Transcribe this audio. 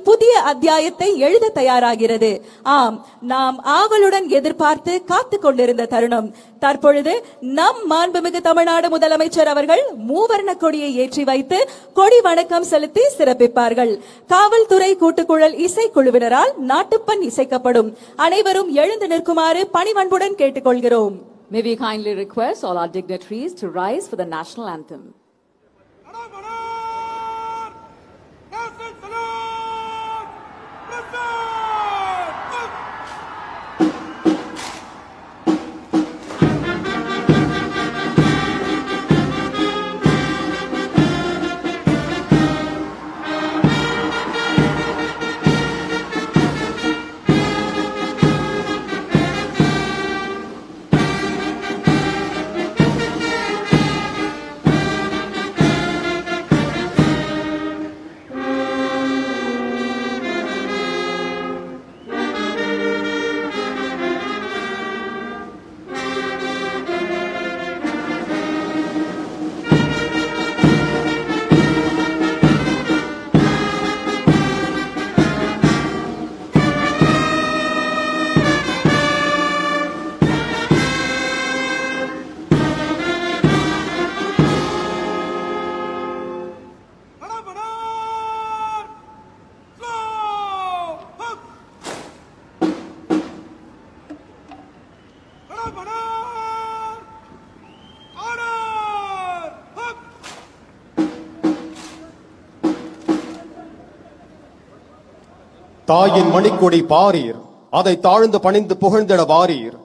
புதிய அத்தியாயத்தை எழுத தயாராகிறது. ஆம், நாம் ஆவலுடன் எதிர்பார்த்து காத்து கொண்டிருந்த தருணம் தற்பொழுது நம் மாண்புமிகு தமிழ்நாடு முதலமைச்சர் அவர்கள் மூவர்ண கொடியை ஏற்றி வைத்து கொடி வணக்கம் செலுத்தி சிறப்பிப்பார்கள். காவல்துறை கூட்டுக்குழல் இசைக்குழுவினரால் நாட்டுப்பண் இசைக்கப்படும். அனைவரும் எழுந்து நிற்குமாறு பணிவன்புடன் கேட்டுக்கொள்கிறோம். May we kindly request all our dignitaries to rise for the national anthem. தாயின் மணிக்கொடி பாரீர், அதை தாழ்ந்து பணிந்து புகழ்ந்திட வாரீர்.